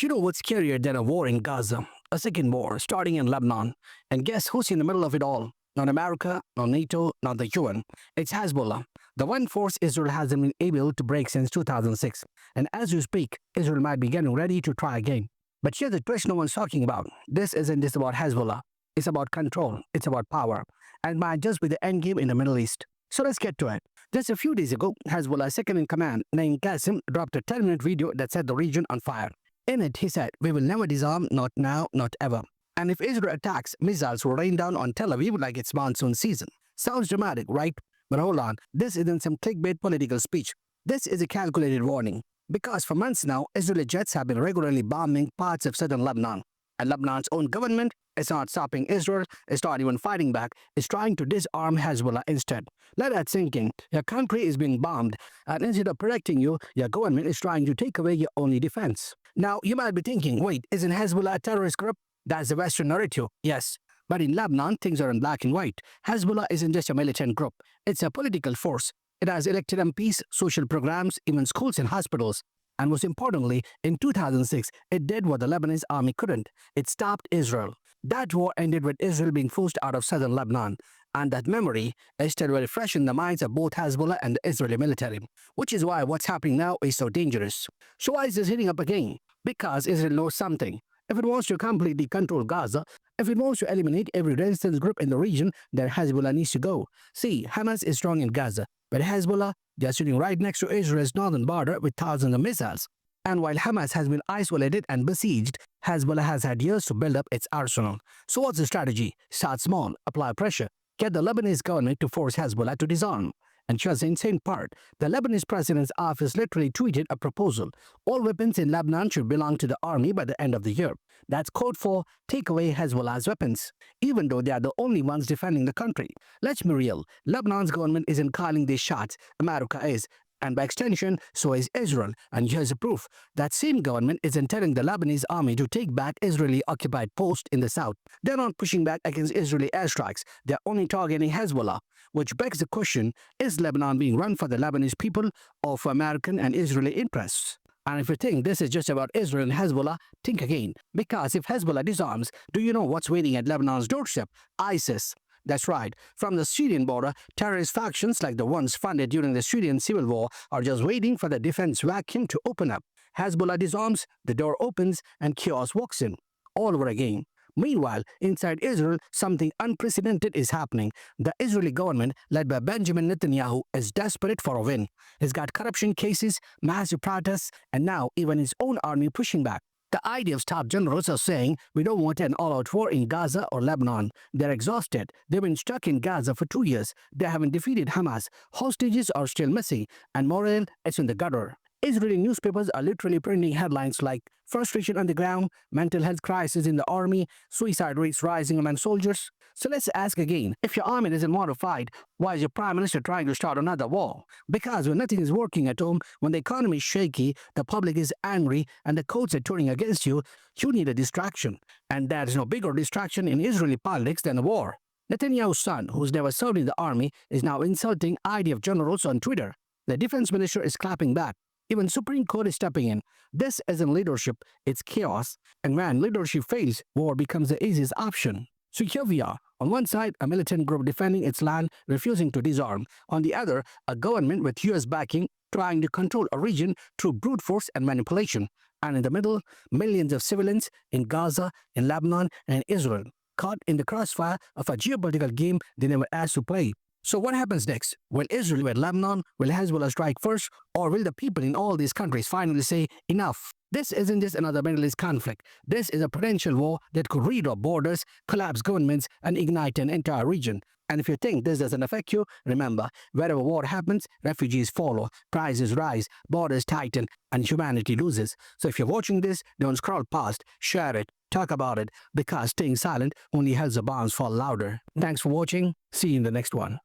You know what's scarier than a war in Gaza? A second war starting in Lebanon. And guess who's in the middle of it all? Not America, not NATO, not the UN. It's Hezbollah, the one force Israel hasn't been able to break since 2006. And as you speak, Israel might be getting ready to try again. But here's the twist no one's talking about. This isn't just about Hezbollah. It's about control. It's about power. And might just be the endgame in the Middle East. So let's get to it. Just a few days ago, Hezbollah's second-in-command, named Qasem, dropped a 10-minute video that set the region on fire. In it, he said, "We will never disarm, not now, not ever. And if Israel attacks, missiles will rain down on Tel Aviv like it's monsoon season." Sounds dramatic, right? But hold on, this isn't some clickbait political speech. This is a calculated warning. Because for months now, Israeli jets have been regularly bombing parts of southern Lebanon. And Lebanon's own government is not stopping Israel, it's not even fighting back, it's trying to disarm Hezbollah instead. Let that sink in. Your country is being bombed, and instead of protecting you, your government is trying to take away your only defense. Now, you might be thinking, wait, isn't Hezbollah a terrorist group? That's the Western narrative, yes. But in Lebanon, things are in black and white. Hezbollah isn't just a militant group, it's a political force. It has elected MPs, social programs, even schools and hospitals. And most importantly, in 2006, it did what the Lebanese army couldn't. It stopped Israel. That war ended with Israel being forced out of southern Lebanon. And that memory is still very fresh in the minds of both Hezbollah and the Israeli military. Which is why what's happening now is so dangerous. So why is this hitting up again? Because Israel knows something. If it wants to completely control Gaza, if it wants to eliminate every resistance group in the region, then Hezbollah needs to go. See, Hamas is strong in Gaza, but Hezbollah, they are sitting right next to Israel's northern border with thousands of missiles. And while Hamas has been isolated and besieged, Hezbollah has had years to build up its arsenal. So what's the strategy? Start small, apply pressure, get the Lebanese government to force Hezbollah to disarm. And here's the insane part. The Lebanese president's office literally tweeted a proposal. All weapons in Lebanon should belong to the army by the end of the year. That's code for take away Hezbollah's weapons, even though they are the only ones defending the country. Let's be real. Lebanon's government isn't calling these shots. America is. And by extension, so is Israel. And here's the proof. That same government isn't telling the Lebanese army to take back Israeli-occupied posts in the south. They're not pushing back against Israeli airstrikes. They're only targeting Hezbollah. Which begs the question, is Lebanon being run for the Lebanese people or for American and Israeli interests? And if you think this is just about Israel and Hezbollah, think again. Because if Hezbollah disarms, do you know what's waiting at Lebanon's doorstep? ISIS. That's right. From the Syrian border, terrorist factions like the ones funded during the Syrian civil war are just waiting for the defense vacuum to open up. Hezbollah disarms, the door opens, and chaos walks in. All over again. Meanwhile, inside Israel, something unprecedented is happening. The Israeli government, led by Benjamin Netanyahu, is desperate for a win. He's got corruption cases, massive protests, and now even his own army pushing back. The IDF's top generals are saying, we don't want an all-out war in Gaza or Lebanon. They're exhausted. They've been stuck in Gaza for 2 years. They haven't defeated Hamas. Hostages are still missing, and morale is in the gutter. Israeli newspapers are literally printing headlines like frustration on the ground, mental health crisis in the army, suicide rates rising among soldiers. So let's ask again, if your army doesn't want to fight, why is your prime minister trying to start another war? Because when nothing is working at home, when the economy is shaky, the public is angry, and the courts are turning against you, you need a distraction. And there is no bigger distraction in Israeli politics than a war. Netanyahu's son, who's never served in the army, is now insulting IDF generals on Twitter. The defense minister is clapping back. Even Supreme Court is stepping in. This isn't leadership, it's chaos. And when leadership fails, war becomes the easiest option. So here we are. On one side, a militant group defending its land, refusing to disarm. On the other, a government with US backing, trying to control a region through brute force and manipulation. And in the middle, millions of civilians in Gaza, in Lebanon, and Israel, caught in the crossfire of a geopolitical game they never asked to play. So what happens next? Will Israel, will Lebanon, will Hezbollah strike first? Or will the people in all these countries finally say, enough? This isn't just another Middle East conflict. This is a potential war that could redraw borders, collapse governments, and ignite an entire region. And if you think this doesn't affect you, remember, wherever war happens, refugees follow, prices rise, borders tighten, and humanity loses. So if you're watching this, don't scroll past, share it, talk about it, because staying silent only helps the bombs fall louder. Thanks for watching. See you in the next one.